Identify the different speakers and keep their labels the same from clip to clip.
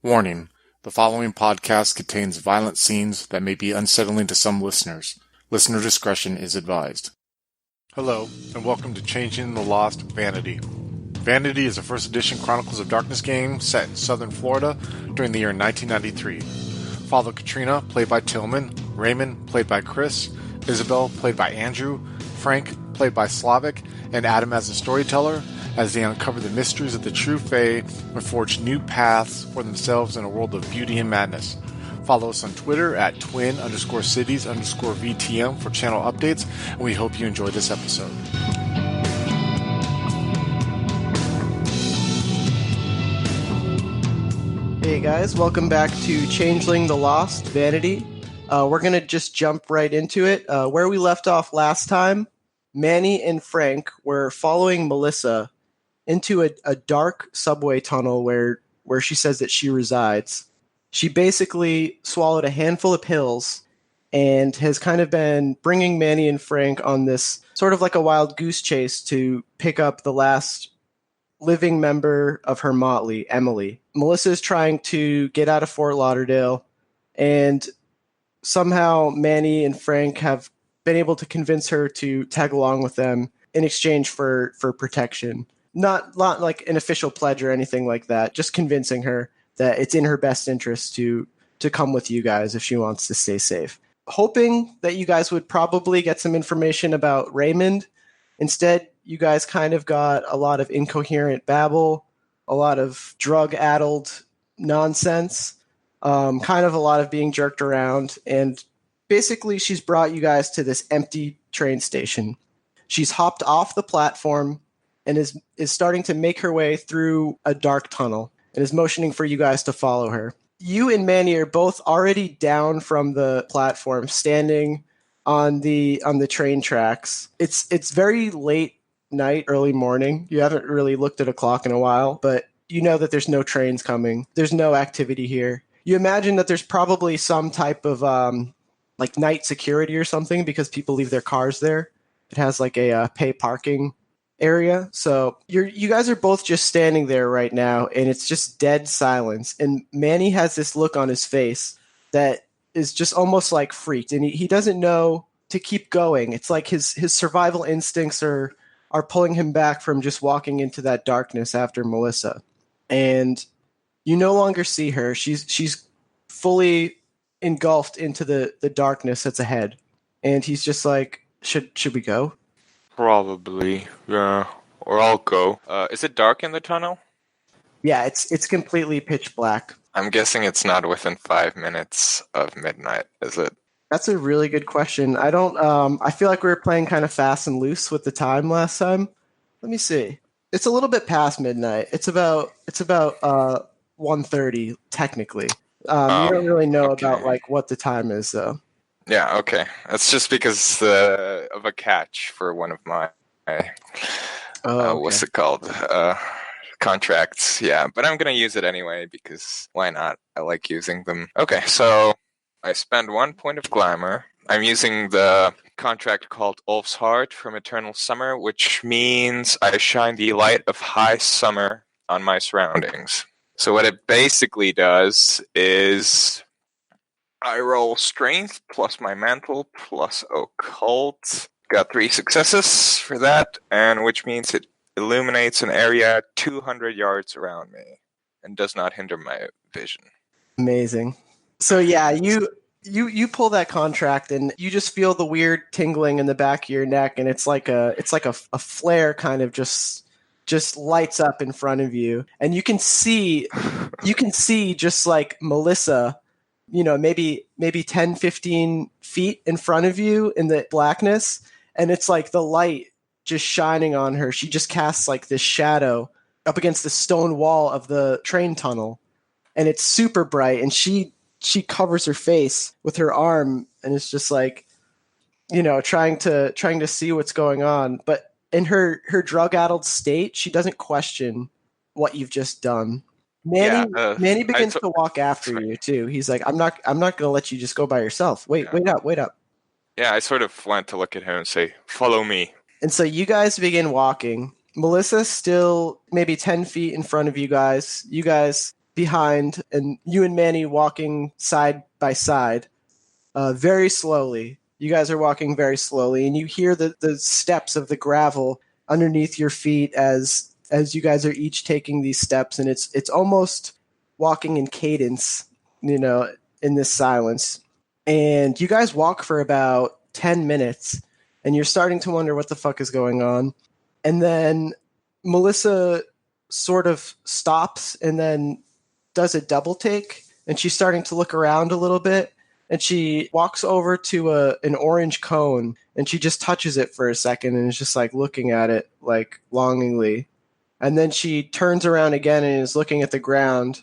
Speaker 1: Warning: the following podcast contains violent scenes that may be unsettling to some listeners. Listener discretion is advised. Hello, and welcome to Changing the Lost Vanity. Vanity is a first edition Chronicles of Darkness game set in southern Florida during the year 1993. Follow Katrina, played by Tillman, Raymond, played by Chris, Isabel, played by Andrew, Frank, played by Slavic, and Adam as a storyteller, as they uncover the mysteries of the true Fae and forge new paths for themselves in a world of beauty and madness. Follow us on Twitter at twin_cities_VTM for channel updates, and we hope you enjoy this episode.
Speaker 2: Hey guys, welcome back to Changeling the Lost Vanity. We're going to just jump right into it. Where we left off last time, Manny and Frank were following Melissa into a dark subway tunnel where she says that she resides. She basically swallowed a handful of pills and has kind of been bringing Manny and Frank on this sort of like a wild goose chase to pick up the last living member of her motley, Emily. Melissa is trying to get out of Fort Lauderdale, and somehow Manny and Frank have been able to convince her to tag along with them in exchange for protection. Not like an official pledge or anything like that, just convincing her that it's in her best interest to come with you guys if she wants to stay safe. Hoping that you guys would probably get some information about Raymond. Instead, you guys kind of got a lot of incoherent babble, a lot of drug-addled nonsense, kind of a lot of being jerked around, and basically she's brought you guys to this empty train station. She's hopped off the platform and is starting to make her way through a dark tunnel and is motioning for you guys to follow her. You and Manny are both already down from the platform, standing on the train tracks. It's very late night, early morning. You haven't really looked at a clock in a while, but you know that there's no trains coming. There's no activity here. You imagine that there's probably some type of like night security or something because people leave their cars there. It has like a pay parking area. So you guys are both just standing there right now, and it's just dead silence. And Manny has this look on his face that is just almost like freaked, and he doesn't know to keep going. It's like his survival instincts are pulling him back from just walking into that darkness after Melissa. And you no longer see her. She's fully engulfed into the darkness that's ahead. And he's just like, should we go?
Speaker 3: Probably, yeah. Or I'll go. Is it dark in the tunnel?
Speaker 2: Yeah, it's completely pitch black.
Speaker 3: I'm guessing it's not within 5 minutes of midnight, is it?
Speaker 2: That's a really good question. I don't. I feel like we were playing kind of fast and loose with the time last time. Let me see. It's a little bit past midnight. It's about 1:30 technically. You don't really know about like what the time is though.
Speaker 3: Yeah, okay. That's just because of a catch for one of my, what's it called? Contracts. Yeah, but I'm going to use it anyway because why not? I like using them. Okay, so I spend 1 point of glamour. I'm using the contract called Ulf's Heart from Eternal Summer, which means I shine the light of high summer on my surroundings. So what it basically does is I roll strength plus my mantle plus occult. Got 3 successes for that, and which means it illuminates an area 200 yards around me and does not hinder my vision.
Speaker 2: Amazing. So yeah, you pull that contract and you just feel the weird tingling in the back of your neck, and it's like a flare kind of just lights up in front of you, and you can see just like Melissa, you know, maybe 10, 15 feet in front of you in the blackness, and it's like the light just shining on her. She just casts like this shadow up against the stone wall of the train tunnel, and it's super bright, and she covers her face with her arm, and it's just like, you know, trying to see what's going on. But in her drug-addled state, she doesn't question what you've just done. Manny begins to walk after you too. He's like, I'm not going to let you just go by yourself. Wait up.
Speaker 3: Yeah, I sort of went to look at him and say, follow me.
Speaker 2: And so you guys begin walking. Melissa's still maybe 10 feet in front of you guys. You guys behind, and you and Manny walking side by side, very slowly. You guys are walking very slowly, and you hear the steps of the gravel underneath your feet as you guys are each taking these steps, and it's almost walking in cadence, in this silence. And you guys walk for about 10 minutes, and you're starting to wonder what the fuck is going on. And then Melissa sort of stops and then does a double take, and she's starting to look around a little bit, and she walks over to an orange cone, and she just touches it for a second and is just like looking at it like longingly. And then she turns around again and is looking at the ground,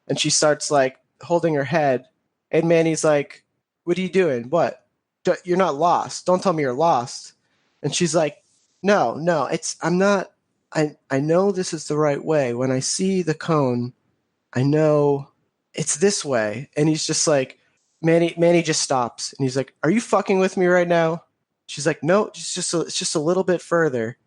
Speaker 2: and she starts like holding her head. And Manny's like, "What are you doing? What? You're not lost. Don't tell me you're lost." And she's like, No, I'm not. I know this is the right way. When I see the cone, I know it's this way. And he's just like, Manny just stops, and he's like, "Are you fucking with me right now?" She's like, "No, it's just a little bit further."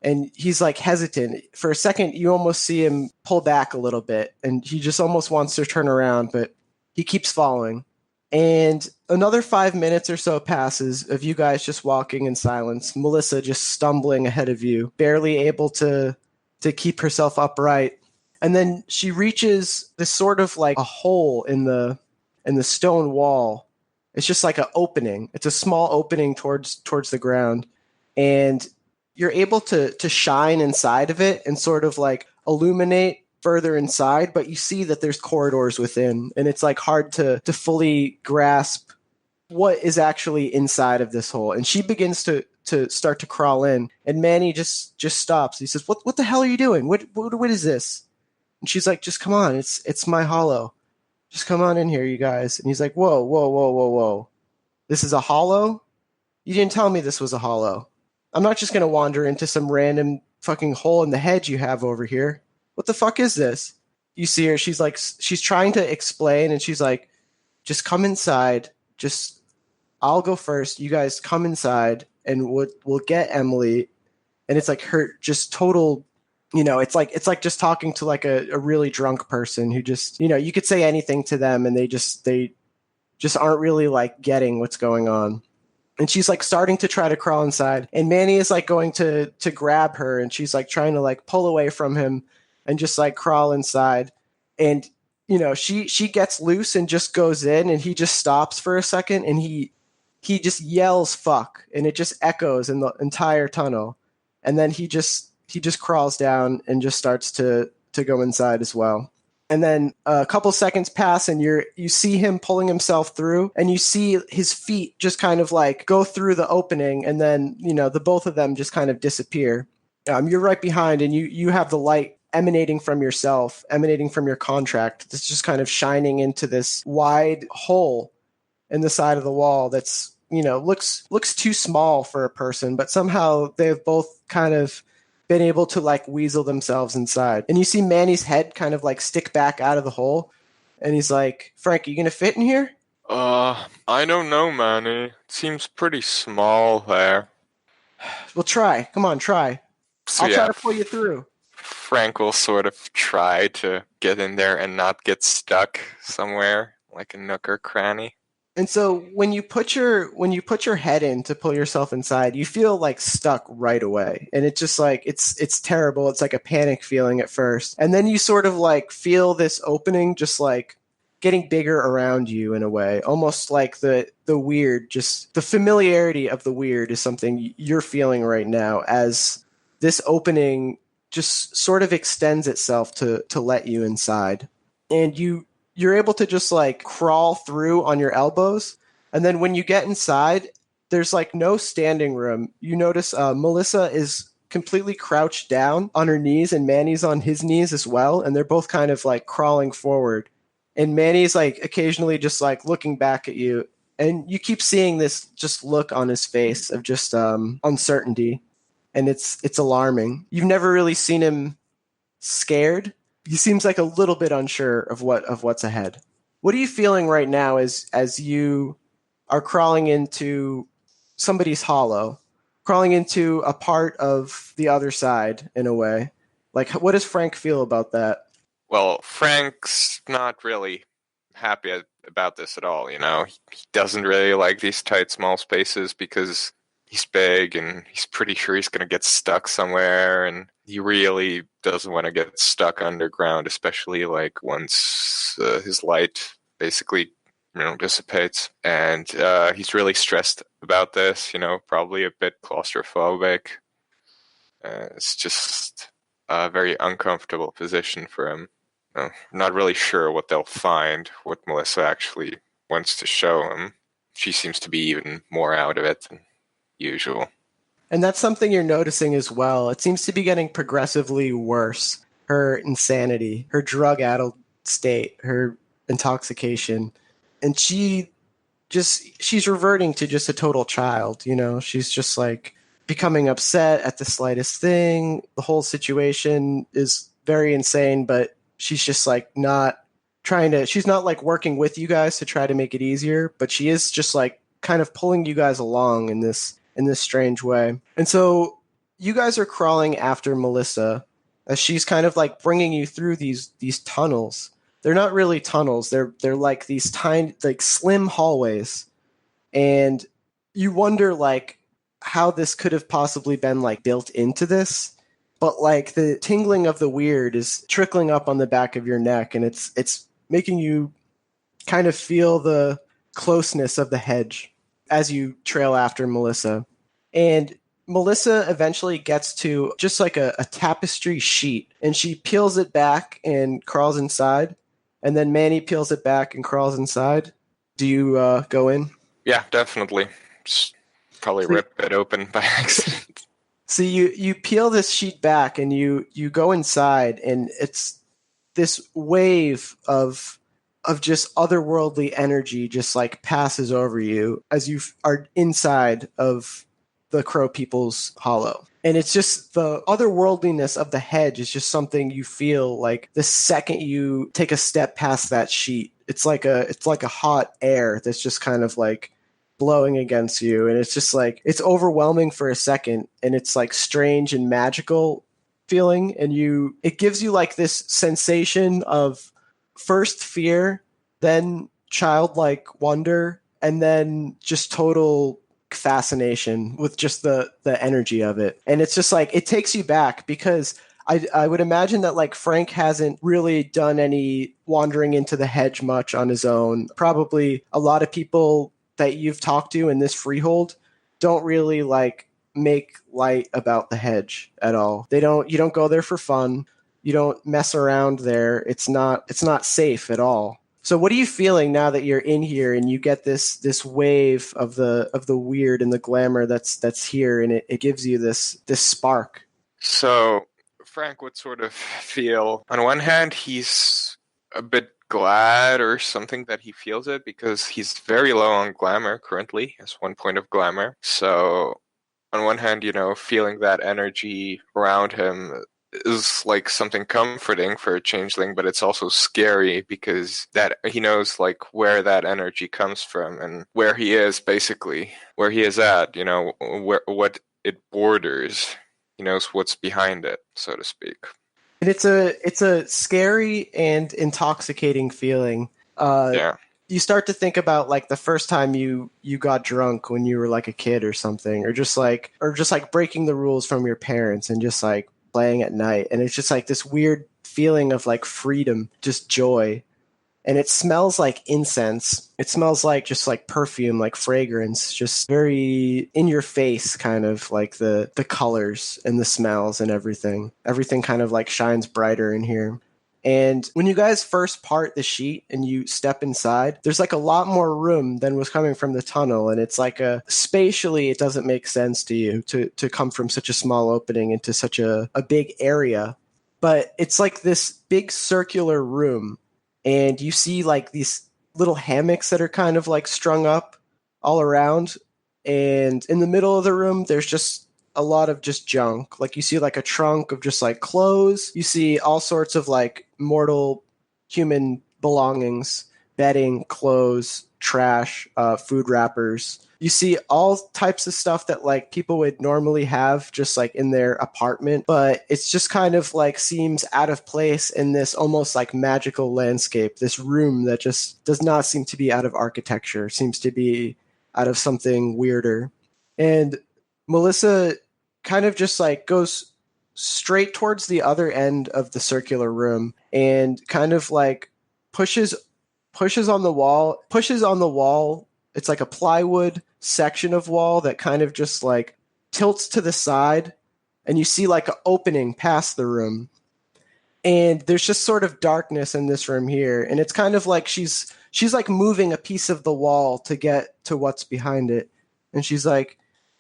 Speaker 2: And he's like hesitant. For a second, you almost see him pull back a little bit, and he just almost wants to turn around, but he keeps following. And another 5 minutes or so passes of you guys just walking in silence. Melissa just stumbling ahead of you, barely able to keep herself upright. And then she reaches this sort of like a hole in the stone wall. It's just like an opening. It's a small opening towards the ground. And you're able to shine inside of it and sort of like illuminate further inside, but you see that there's corridors within, and it's like hard to fully grasp what is actually inside of this hole. And she begins to start to crawl in, and Manny just stops. He says, What the hell are you doing? What is this?" And she's like, "Just come on. It's my hollow. Just come on in here, you guys." And he's like, Whoa. This is a hollow? You didn't tell me this was a hollow. I'm not just going to wander into some random fucking hole in the hedge you have over here. What the fuck is this? You see her, she's trying to explain, and she's like, "Just come inside. I'll go first. You guys come inside, and we'll get Emily." And it's like her just total, it's like just talking to like a really drunk person who just, you could say anything to them, and they just aren't really like getting what's going on. And she's like starting to try to crawl inside, and Manny is like going to grab her, and she's like trying to like pull away from him and just like crawl inside. And she gets loose and just goes in, and he just stops for a second, and he just yells "fuck," and it just echoes in the entire tunnel. And then he just crawls down and just starts to go inside as well. And then a couple seconds pass, and you see him pulling himself through, and you see his feet just kind of like go through the opening, and then the both of them just kind of disappear. You're right behind, and you have the light emanating from yourself, emanating from your contract. That's just kind of shining into this wide hole in the side of the wall that's looks too small for a person, but somehow they've both kind of been able to like weasel themselves inside. And you see Manny's head kind of like stick back out of the hole, and he's like, "Frank, are you gonna fit in here?"
Speaker 3: I don't know, Manny. It seems pretty small there.
Speaker 2: "Well, try. Come on, try.
Speaker 3: So,
Speaker 2: I'll try to pull you through."
Speaker 3: Frank will sort of try to get in there and not get stuck somewhere, like a nook or cranny.
Speaker 2: And so when you put your head in to pull yourself inside, you feel like stuck right away. And it's just like it's terrible. It's like a panic feeling at first. And then you sort of like feel this opening just like getting bigger around you in a way. Almost like the weird, just the familiarity of the weird is something you're feeling right now as this opening just sort of extends itself to let you inside. And you're able to just like crawl through on your elbows. And then when you get inside, there's like no standing room. You notice Melissa is completely crouched down on her knees, and Manny's on his knees as well. And they're both kind of like crawling forward. And Manny's like occasionally just like looking back at you. And you keep seeing this just look on his face of just uncertainty. And it's alarming. You've never really seen him scared. He seems like a little bit unsure of what's ahead. What are you feeling right now as you are crawling into somebody's hollow, crawling into a part of the other side in a way? Like, what does Frank feel about that?
Speaker 3: Well, Frank's not really happy about this at all, you know? He doesn't really like these tight, small spaces because he's big and he's pretty sure he's going to get stuck somewhere, and he really doesn't want to get stuck underground, especially like once his light basically dissipates. And he's really stressed about this, probably a bit claustrophobic. It's just a very uncomfortable position for him. Not really sure what they'll find, what Melissa actually wants to show him. She seems to be even more out of it than usual.
Speaker 2: And that's something you're noticing as well. It seems to be getting progressively worse. Her insanity, her drug-addled state, her intoxication. And she's reverting to just a total child, She's just like becoming upset at the slightest thing. The whole situation is very insane, but she's just like she's not like working with you guys to try to make it easier, but she is just like kind of pulling you guys along in this strange way. And so you guys are crawling after Melissa as she's kind of like bringing you through these tunnels. They're not really tunnels. They're like these tiny, like slim hallways. And you wonder like how this could have possibly been like built into this. But like the tingling of the weird is trickling up on the back of your neck, and it's making you kind of feel the closeness of the hedge as you trail after Melissa. And Melissa eventually gets to just like a tapestry sheet, and she peels it back and crawls inside. And then Manny peels it back and crawls inside. Do you go in?
Speaker 3: Yeah, definitely. Just probably rip it open by accident.
Speaker 2: So you peel this sheet back and you go inside, and it's this wave of just otherworldly energy just like passes over you as you are inside of the Crow People's Hollow. And it's just the otherworldliness of the hedge is just something you feel like the second you take a step past that sheet. It's like a hot air that's just kind of like blowing against you, and it's just like it's overwhelming for a second, and it's like strange and magical feeling, and it gives you like this sensation of first fear, then childlike wonder, and then just total fascination with just the energy of it. And it's just like it takes you back, because I would imagine that like Frank hasn't really done any wandering into the hedge much on his own. Probably a lot of people that you've talked to in this freehold don't really like make light about the hedge at all. You don't go there for fun. You don't mess around there. It's not safe at all. So what are you feeling now that you're in here and you get this wave of the weird and the glamour that's here, and it gives you this spark?
Speaker 3: So Frank would sort of feel, on one hand, he's a bit glad or something that he feels it, because he's very low on glamour currently, has 1 point of glamour. So on one hand, feeling that energy around him is like something comforting for a changeling, but it's also scary because that he knows like where that energy comes from and where he is, basically where he is at, what it borders. He knows what's behind it, so to speak.
Speaker 2: And it's a scary and intoxicating feeling.
Speaker 3: Yeah.
Speaker 2: You start to think about like the first time you got drunk when you were like a kid or something, or just like breaking the rules from your parents and just like playing at night. And it's just like this weird feeling of like freedom, just joy. And it smells like incense. It smells like just like perfume, like fragrance, just very in your face, kind of like the colors and the smells and everything. Everything kind of like shines brighter in here. And when you guys first part the sheet and you step inside, there's like a lot more room than was coming from the tunnel. And it's like spatially, it doesn't make sense to you to come from such a small opening into such a big area. But it's like this big circular room. And you see like these little hammocks that are kind of like strung up all around. And in the middle of the room, there's just a lot of just junk. Like you see like a trunk of just like clothes. You see all sorts of like mortal human belongings. bedding, clothes, trash, food wrappers. You see all types of stuff that like people would normally have just like in their apartment, but it's just kind of like seems out of place in this almost like magical landscape, this room that just does not seem to be out of architecture, seems to be out of something weirder. And Melissa kind of just like goes straight towards the other end of the circular room and kind of like pushes on the wall. It's like a plywood section of wall that kind of just like tilts to the side, and you see like an opening past the room. And there's just sort of darkness in this room here, and it's kind of like she's like moving a piece of the wall to get to what's behind it. And she's like,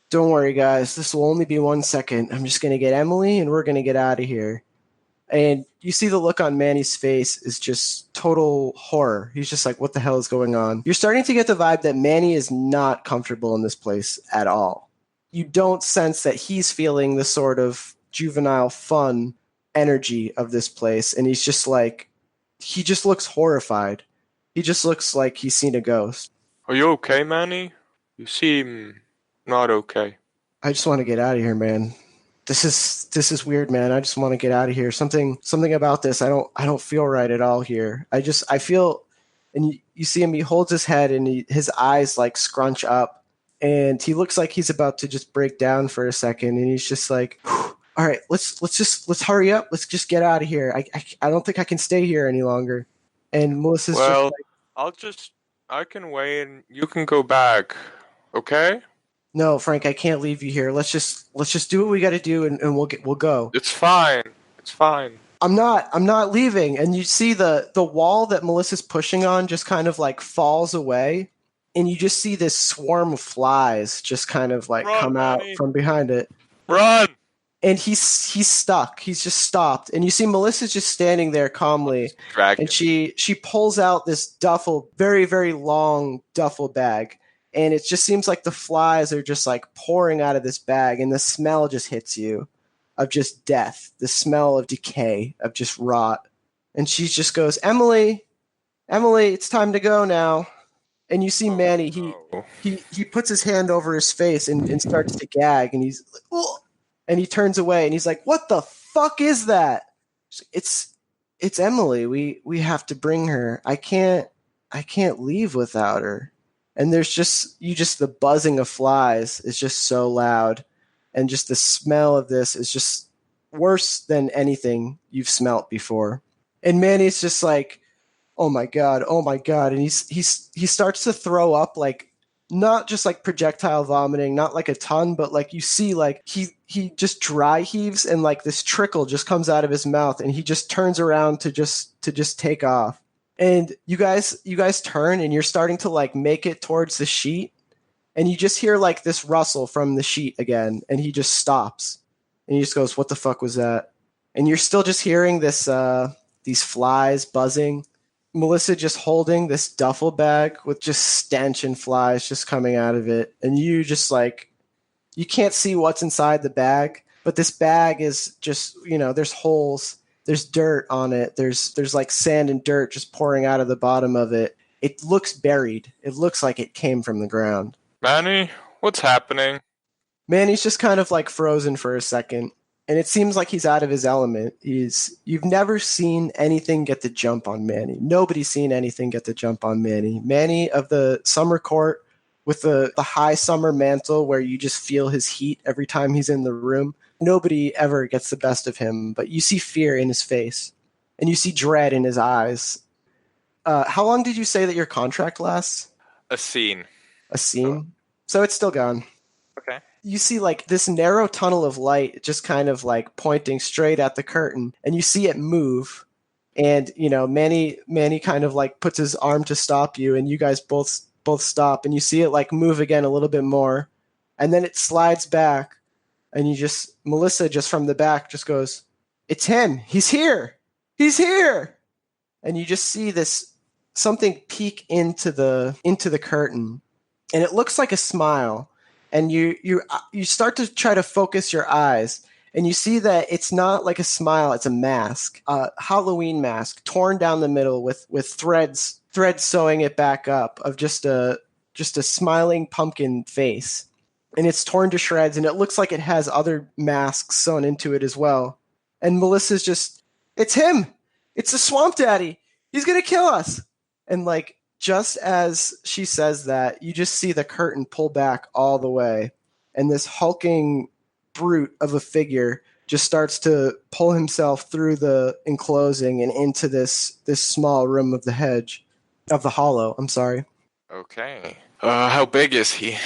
Speaker 2: "Don't worry, guys. This will only be 1 second. I'm just going to get Emily, and we're going to get out of here." And you see the look on Manny's face is just total horror. He's just like, what the hell is going on? You're starting to get the vibe that Manny is not comfortable in this place at all. You don't sense that he's feeling the sort of juvenile fun energy of this place. And he's just like, he just looks horrified. He just looks like he's seen a ghost.
Speaker 4: Are you okay, Manny? You seem not okay.
Speaker 2: I just want to get out of here, man. This is weird, man. I just want to get out of here. Something about this. I don't feel right at all here. I feel, and you see him. He holds his head and his eyes like scrunch up, and he looks like he's about to just break down for a second. And he's just like, all right, let's hurry up. Let's just get out of here. I don't think I can stay here any longer. And Melissa's just like,
Speaker 4: I can wait and you can go back. Okay?
Speaker 2: No, Frank, I can't leave you here. Let's just do what we got to do, and we'll go.
Speaker 4: It's fine.
Speaker 2: I'm not leaving. And you see the wall that Melissa's pushing on just kind of like falls away, and you just see this swarm of flies just kind of like come out from behind it.
Speaker 4: Run!
Speaker 2: And he's stuck. He's just stopped. And you see Melissa's just standing there calmly, and she pulls out this very, very long duffel bag. And it just seems like the flies are just like pouring out of this bag, and the smell just hits you of just death, the smell of decay, of just rot. And she just goes, Emily, it's time to go now. And you see Manny, he puts his hand over his face and starts to gag, and he's like, oh! And he turns away, and he's like, what the fuck is that? It's Emily. We have to bring her. I can't leave without her. And there's just the buzzing of flies is just so loud. And just the smell of this is just worse than anything you've smelt before. And Manny's just like, oh my God. And he starts to throw up, like, not just like projectile vomiting, not like a ton, but like you see like he just dry heaves, and like this trickle just comes out of his mouth, and he just turns around to just take off. And you guys turn, and you're starting to like make it towards the sheet, and you just hear like this rustle from the sheet again, and he just stops, and he just goes, what the fuck was that? And you're still just hearing this these flies buzzing. Melissa just holding this duffel bag with just stench and flies just coming out of it, and you just like, you can't see what's inside the bag, but this bag is just, there's holes. There's dirt on it. There's like sand and dirt just pouring out of the bottom of it. It looks buried. It looks like it came from the ground.
Speaker 4: Manny, what's happening?
Speaker 2: Manny's just kind of like frozen for a second, and it seems like he's out of his element. You've never seen anything get the jump on Manny. Nobody's seen anything get the jump on Manny. Manny of the summer court with the high summer mantle where you just feel his heat every time he's in the room. Nobody ever gets the best of him, but you see fear in his face, and you see dread in his eyes. How long did you say that your contract lasts?
Speaker 4: A scene.
Speaker 2: A scene? So it's still gone.
Speaker 4: Okay.
Speaker 2: You see like this narrow tunnel of light just kind of like pointing straight at the curtain, and you see it move. And, Manny kind of like puts his arm to stop you, and you guys both stop, and you see it like move again a little bit more, and then it slides back. And Melissa just from the back just goes, it's him. He's here. And you just see this something peek into the curtain, and it looks like a smile. And you start to try to focus your eyes, and you see that it's not like a smile. It's a mask, a Halloween mask, torn down the middle with threads thread sewing it back up of just a smiling pumpkin face. And it's torn to shreds, and it looks like it has other masks sewn into it as well. And Melissa's just, it's him! It's the Swamp Daddy! He's gonna kill us! And like, just as she says that, you just see the curtain pull back all the way, and this hulking brute of a figure just starts to pull himself through the enclosing and into this small room of the hedge. Of the hollow, I'm sorry.
Speaker 3: Okay. How big is he?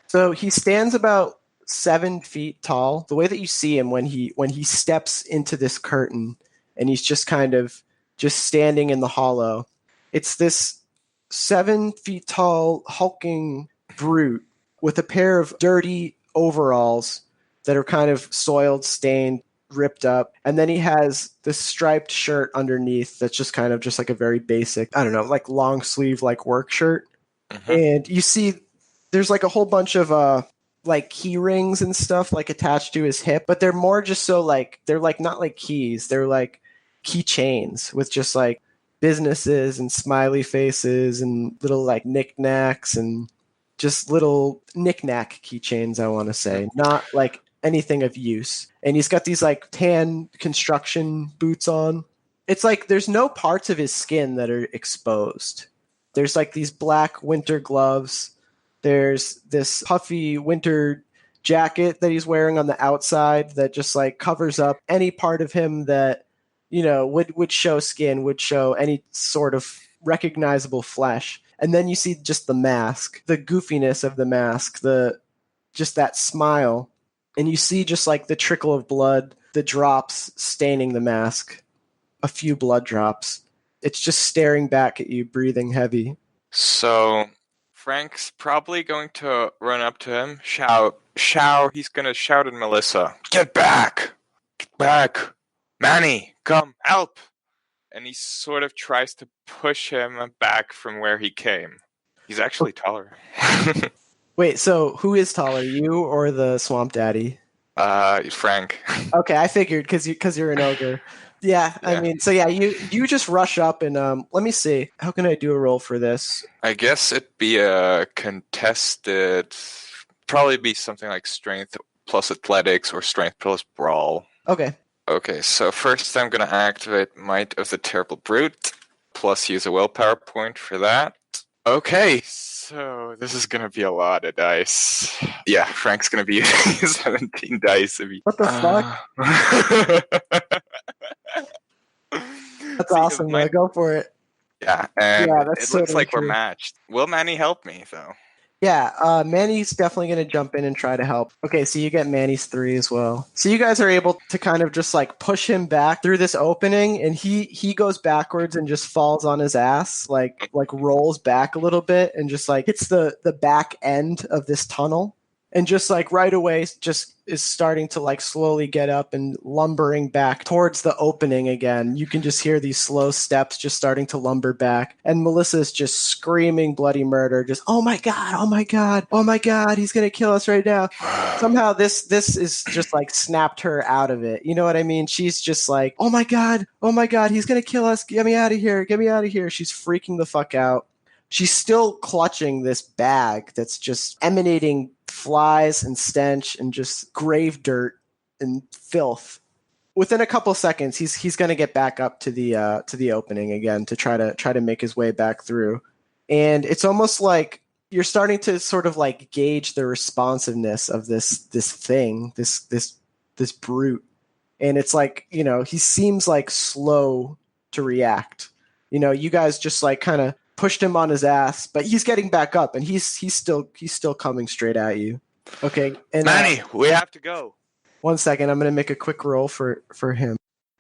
Speaker 2: So he stands about 7 feet tall. The way that you see him when he steps into this curtain, and he's just kind of just standing in the hollow. It's this 7 feet tall, hulking brute with a pair of dirty overalls that are kind of soiled, stained, ripped up. And then he has this striped shirt underneath that's just kind of just like a very basic, I don't know, like long sleeve, like work shirt.
Speaker 3: Mm-hmm.
Speaker 2: And you see there's like a whole bunch of like key rings and stuff like attached to his hip, but they're more just so like, they're like not like keys, they're like keychains with just like businesses and smiley faces and little like knickknacks and just little knickknack keychains, I want to say, not like anything of use. And he's got these like tan construction boots on. It's like there's no parts of his skin that are exposed. There's like these black winter gloves. There's this puffy winter jacket that he's wearing on the outside that just like covers up any part of him that, you know, would show skin, would show any sort of recognizable flesh. And then you see just the mask, the goofiness of the mask, just that smile. And you see just like the trickle of blood, the drops staining the mask, a few blood drops. It's just staring back at you, breathing heavy.
Speaker 3: So Frank's probably going to run up to him, shout. He's going to shout at Melissa, "Get back! Get back! Manny, come, help!" And he sort of tries to push him back from where he came. He's actually taller.
Speaker 2: Wait, so who is taller, you or the Swamp Daddy?
Speaker 3: Frank.
Speaker 2: Okay, I figured because you're an ogre. Yeah, I mean, so yeah, you just rush up and let me see. How can I do a roll for this?
Speaker 3: I guess it'd be a contested, probably be something like strength plus athletics or strength plus brawl.
Speaker 2: Okay.
Speaker 3: Okay, so first I'm going to activate Might of the Terrible Brute, plus use a willpower point for that. Okay, so this is going to be a lot of dice. Yeah, Frank's going to be using 17 dice.
Speaker 2: What the fuck? That's awesome, man. Go for it.
Speaker 3: Yeah, and
Speaker 2: Yeah,
Speaker 3: it looks
Speaker 2: totally
Speaker 3: like
Speaker 2: true.
Speaker 3: we're matched. Will Manny help me, though?
Speaker 2: Yeah, Manny's definitely going to jump in and try to help. Okay, so you get Manny's 3 as well. So you guys are able to kind of just like push him back through this opening, and he goes backwards and just falls on his ass, like rolls back a little bit and just like hits the back end of this tunnel. And just like right away just is starting to like slowly get up and lumbering back towards the opening again. You can just hear these slow steps just starting to lumber back. And Melissa's just screaming bloody murder. Just, oh my God, oh my God, oh my God, he's going to kill us right now. Somehow this is just like snapped her out of it. You know what I mean? She's just like, oh my God, he's going to kill us. Get me out of here. Get me out of here. She's freaking the fuck out. She's still clutching this bag that's just emanating flies and stench and just grave dirt and filth. Within a couple seconds, he's going to get back up to the opening again to try to make his way back through. And it's almost like you're starting to sort of like gauge the responsiveness of this thing, this brute. And it's like, you know, he seems like slow to react. You know, you guys just like kind of pushed him on his ass, but he's getting back up and he's still coming straight at you. Okay. And
Speaker 3: Manny, we have to go.
Speaker 2: 1 second, I'm going to make a quick roll for him.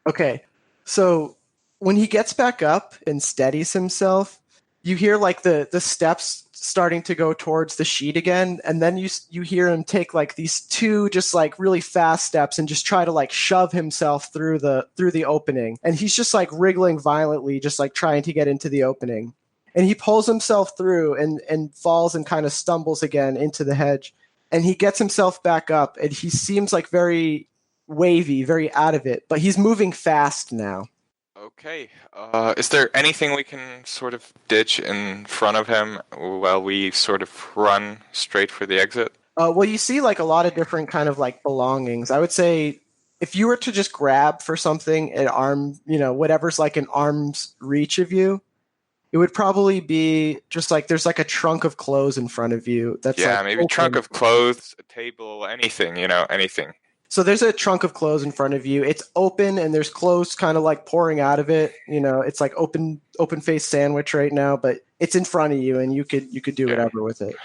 Speaker 2: Okay. So when he gets back up and steadies himself, you hear like the steps starting to go towards the sheet again, and then you hear him take like these 2 just like really fast steps and just try to like shove himself through the opening. And he's just like wriggling violently, just like trying to get into the opening. And he pulls himself through and falls and kind of stumbles again into the hedge. And he gets himself back up, and he seems like very wavy, very out of it. But he's moving fast now.
Speaker 3: Okay. Is there anything we can sort of ditch in front of him while we sort of run straight for the exit?
Speaker 2: Well, you see like a lot of different kind of like belongings. I would say if you were to just grab for something at arm, whatever's like an arm's reach of you, it would probably be just like there's like a trunk of clothes in front of you. That's
Speaker 3: Yeah,
Speaker 2: like
Speaker 3: maybe a trunk of clothes, a table, anything, anything.
Speaker 2: So there's a trunk of clothes in front of you. It's open and there's clothes kind of like pouring out of it. It's like open face sandwich right now, but it's in front of you and you could do whatever with it.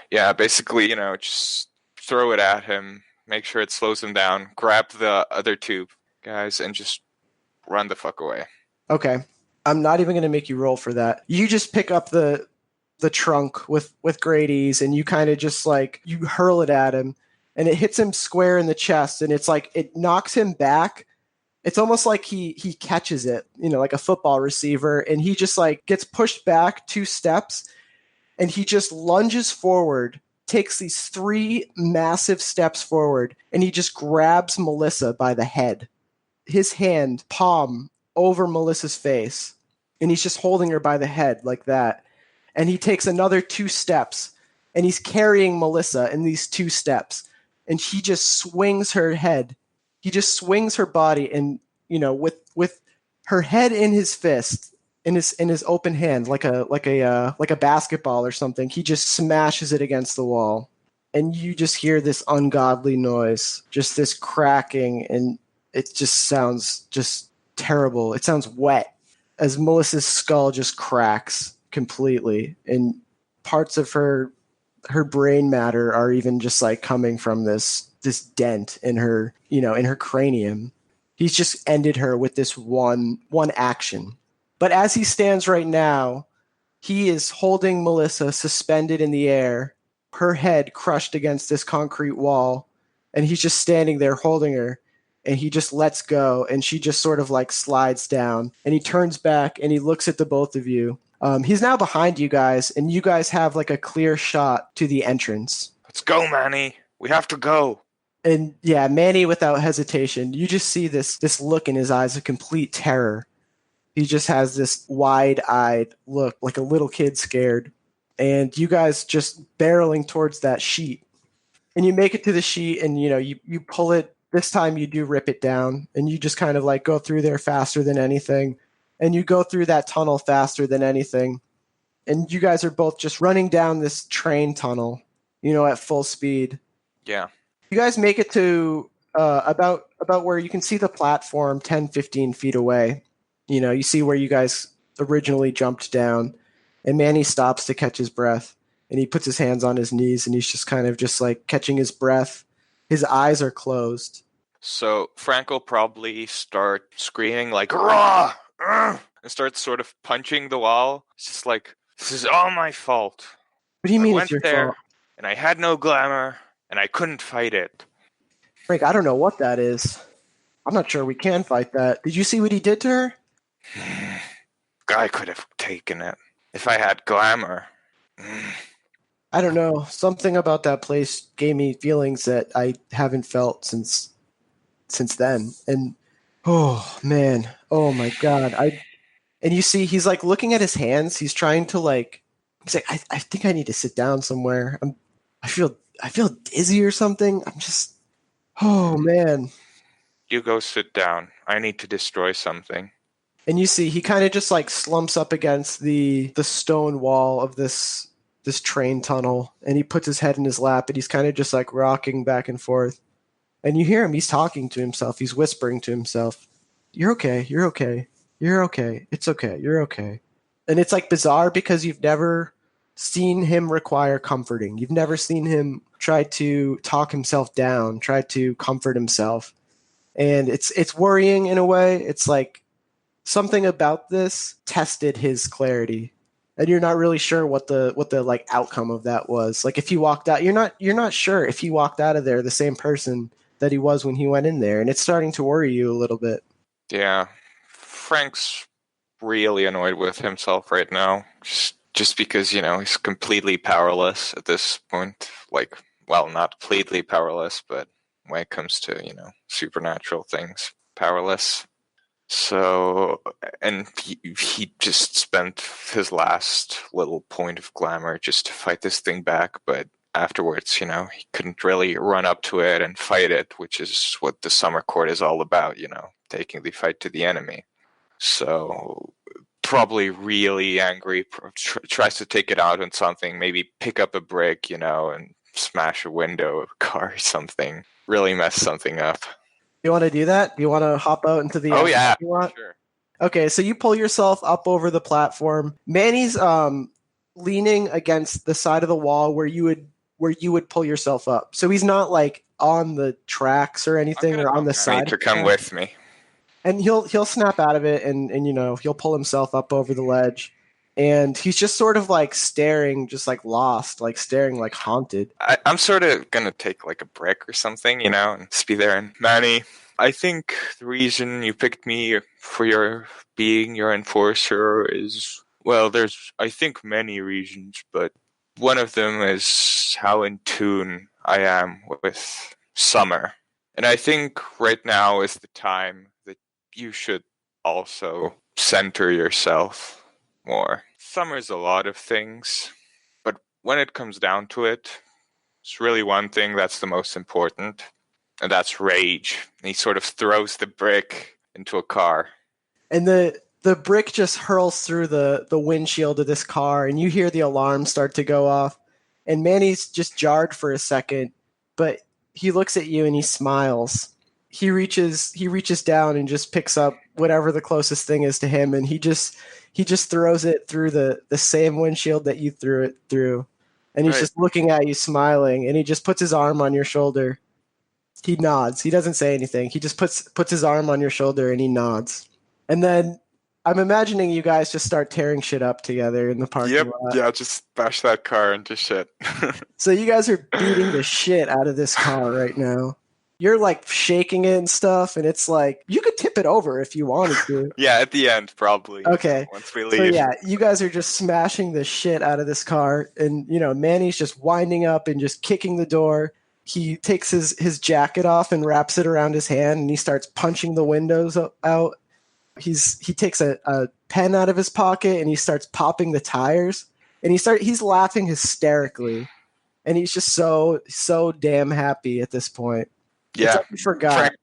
Speaker 3: Yeah, basically, just throw it at him, make sure it slows him down, grab the other two guys, and just run the fuck away.
Speaker 2: Okay. I'm not even going to make you roll for that. You just pick up the trunk with great ease and you kind of just like you hurl it at him and it hits him square in the chest and it's like it knocks him back. It's almost like he catches it, like a football receiver, and he just like gets pushed back 2 steps and he just lunges forward, takes these 3 massive steps forward, and he just grabs Melissa by the head. His hand, palm, over Melissa's face, and he's just holding her by the head like that. And he takes another 2 steps, and he's carrying Melissa in these 2 steps, and he just swings her head. He just swings her body, and with her head in his fist, in his open hand, like a basketball or something. He just smashes it against the wall, and you just hear this ungodly noise, just this cracking, and it just sounds just terrible. It sounds wet as Melissa's skull just cracks completely, and parts of her brain matter are even just like coming from this dent in her, in her cranium. He's just ended her with this one action. But as he stands right now, he is holding Melissa suspended in the air, her head crushed against this concrete wall, and he's just standing there holding her, and he just lets go, and she just sort of like slides down, and he turns back, and he looks at the both of you. He's now behind you guys, and you guys have like a clear shot to the entrance.
Speaker 3: Let's go, Manny. We have to go.
Speaker 2: And yeah, Manny, without hesitation, you just see this look in his eyes of complete terror. He just has this wide-eyed look, like a little kid scared. And you guys just barreling towards that sheet. And you make it to the sheet, and you pull it. This time you do rip it down, and you just kind of like go through there faster than anything. And you go through that tunnel faster than anything. And you guys are both just running down this train tunnel, at full speed.
Speaker 3: Yeah.
Speaker 2: You guys make it to about where you can see the platform 10, 15 feet away. You see where you guys originally jumped down, and Manny stops to catch his breath, and he puts his hands on his knees, and he's just kind of just like catching his breath. His eyes are closed.
Speaker 3: So Frank will probably start screaming like, "Rah!" And start sort of punching the wall. It's just like, this is all my fault.
Speaker 2: What do you mean
Speaker 3: I
Speaker 2: it's your
Speaker 3: went there,
Speaker 2: fault?
Speaker 3: and I had no glamour, and I couldn't fight it.
Speaker 2: Frank, I don't know what that is. I'm not sure we can fight that. Did you see what he did to her?
Speaker 3: Guy could have taken it if I had glamour.
Speaker 2: I don't know. Something about that place gave me feelings that I haven't felt since then. And oh man, oh my god. And you see he's like looking at his hands. He's trying to like he's like I think I need to sit down somewhere. I feel dizzy or something. I'm just oh man.
Speaker 3: You go sit down. I need to destroy something.
Speaker 2: And you see he kind of just like slumps up against the stone wall of this train tunnel, and he puts his head in his lap, and he's kind of just like rocking back and forth. And you hear him, he's talking to himself, he's whispering to himself, "You're okay, you're okay, you're okay, it's okay, you're okay." And it's like bizarre because you've never seen him require comforting. You've never seen him try to talk himself down, try to comfort himself. And it's worrying in a way. It's like something about this tested his clarity. And you're not really sure what the like outcome of that was. Like if he walked out, you're not sure if he walked out of there the same person that he was when he went in there, and it's starting to worry you a little bit.
Speaker 3: Yeah. Frank's really annoyed with himself right now. Just because, he's completely powerless at this point. Like, well, not completely powerless, but when it comes to, supernatural things, powerless. So, and he just spent his last little point of glamour just to fight this thing back, but afterwards, he couldn't really run up to it and fight it, which is what the summer court is all about, taking the fight to the enemy. So, probably really angry, tries to take it out on something, maybe pick up a brick, and smash a window of a car or something, really mess something up.
Speaker 2: You want to do that? Do you want to hop out into the
Speaker 3: yeah,
Speaker 2: you want?
Speaker 3: Sure.
Speaker 2: Okay, so you pull yourself up over the platform. Manny's leaning against the side of the wall where you would pull yourself up. So he's not like on the tracks or anything or on the side.
Speaker 3: To come with me.
Speaker 2: And he'll snap out of it and he'll pull himself up over the ledge. And he's just sort of like staring, just like lost, like staring like haunted.
Speaker 3: I'm sort of going to take like a brick or something, and just be there. And Manny, I think the reason you picked me for being your enforcer is, well, there's, I think, many reasons, but one of them is how in tune I am with summer. And I think right now is the time that you should also center yourself more. Summer's a lot of things, but when it comes down to it, it's really one thing that's the most important, and that's rage. And he sort of throws the brick into a car.
Speaker 2: And the brick just hurls through the windshield of this car, and you hear the alarm start to go off. And Manny's just jarred for a second, but he looks at you and he smiles. He reaches down and just picks up whatever the closest thing is to him, and he just throws it through the same windshield that you threw it through. And he's just looking at you, smiling, and he just puts his arm on your shoulder. He nods. He doesn't say anything. He just puts his arm on your shoulder and he nods. And then I'm imagining you guys just start tearing shit up together in the parking lot.
Speaker 3: Yeah, just bash that car into shit.
Speaker 2: So you guys are beating the shit out of this car right now. You're like shaking it and stuff, and it's like you could tip it over if you wanted to.
Speaker 3: Yeah, at the end, probably.
Speaker 2: Okay.
Speaker 3: Once we leave.
Speaker 2: So yeah, you guys are just smashing the shit out of this car, and Manny's just winding up and just kicking the door. He takes his jacket off and wraps it around his hand, and he starts punching the windows out. He takes a pen out of his pocket and he starts popping the tires, and he's laughing hysterically, and he's just so damn happy at this point.
Speaker 3: Yeah,
Speaker 2: it's like he forgot.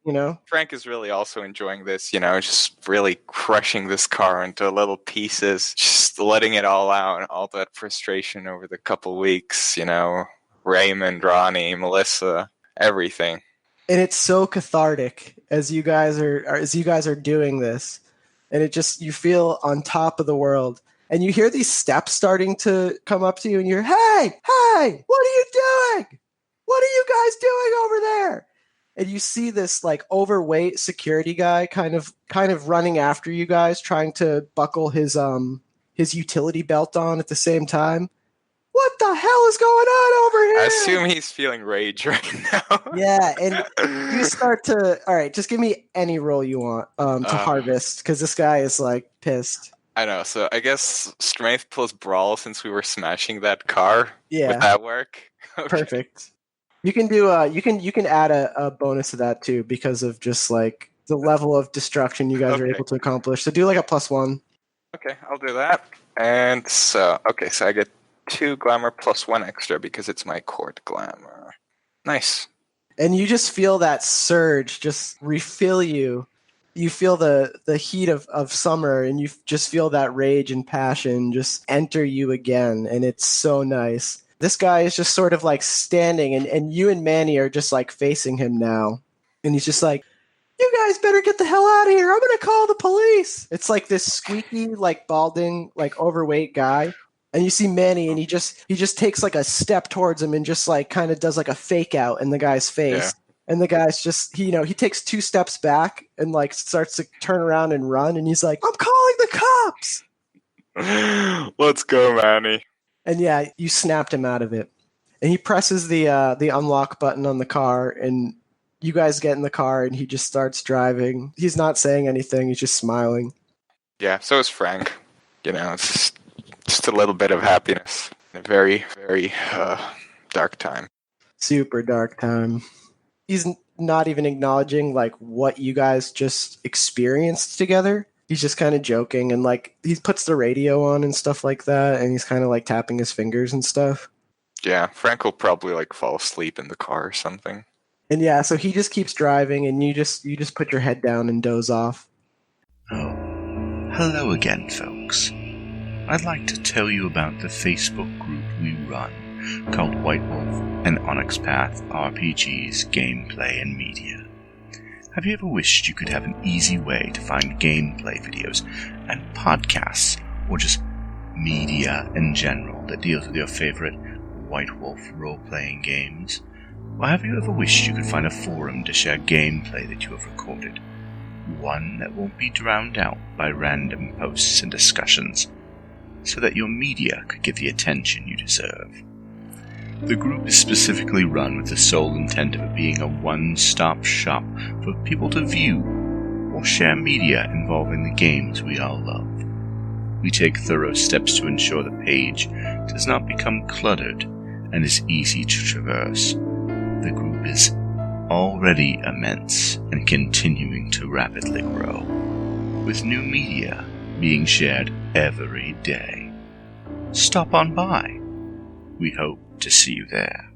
Speaker 3: Frank is really also enjoying this. Just really crushing this car into little pieces, just letting it all out, and all that frustration over the couple weeks. Raymond, Ronnie, Melissa, everything.
Speaker 2: And it's so cathartic as you guys are doing this, and you feel on top of the world. And you hear these steps starting to come up to you, and you're, hey, what are you doing? What are you guys doing over there? And you see this like overweight security guy kind of running after you guys, trying to buckle his utility belt on at the same time. What the hell is going on over here?
Speaker 3: I assume he's feeling rage right now.
Speaker 2: Yeah, and you start to, all right, just give me any roll you want to harvest, because this guy is like pissed.
Speaker 3: I know, so I guess strength plus brawl, since we were smashing that car.
Speaker 2: Yeah.
Speaker 3: Would that work? Okay.
Speaker 2: Perfect. You can do you can add a bonus to that too, because of just like the level of destruction you guys are able to accomplish. So do like a +1.
Speaker 3: Okay, I'll do that. And so I get 2 glamour plus 1 extra because it's my court glamour. Nice.
Speaker 2: And you just feel that surge just refill you. You feel the heat of summer, and you just feel that rage and passion just enter you again, and it's so nice. This guy is just sort of like standing, and you and Manny are just like facing him now. And he's just like, you guys better get the hell out of here. I'm going to call the police. It's like this squeaky, like balding, like overweight guy. And you see Manny, and he just takes like a step towards him and just like kind of does like a fake out in the guy's face. Yeah. And the guy's just, he takes 2 steps back and like starts to turn around and run. And he's like, I'm calling the cops.
Speaker 3: Let's go, Manny.
Speaker 2: And yeah, you snapped him out of it. And he presses the unlock button on the car, and you guys get in the car, and he just starts driving. He's not saying anything. He's just smiling.
Speaker 3: Yeah, so is Frank. It's just a little bit of happiness in a very, very dark time.
Speaker 2: Super dark time. not even acknowledging like what you guys just experienced together. He's just kind of joking, and like he puts the radio on and stuff like that, and he's kind of like tapping his fingers and stuff.
Speaker 3: Yeah, Frank will probably like fall asleep in the car or something.
Speaker 2: And yeah, so he just keeps driving, and you just put your head down and doze off.
Speaker 5: Oh, hello again, folks. I'd like to tell you about the Facebook group we run called White Wolf and Onyx Path RPGs, Gameplay and Media. Have you ever wished you could have an easy way to find gameplay videos and podcasts, or just media in general that deals with your favorite White Wolf role-playing games? Or have you ever wished you could find a forum to share gameplay that you have recorded? One that won't be drowned out by random posts and discussions, so that your media could get the attention you deserve. The group is specifically run with the sole intent of it being a one-stop shop for people to view or share media involving the games we all love. We take thorough steps to ensure the page does not become cluttered and is easy to traverse. The group is already immense and continuing to rapidly grow, with new media being shared every day. Stop on by. We hope to see you there.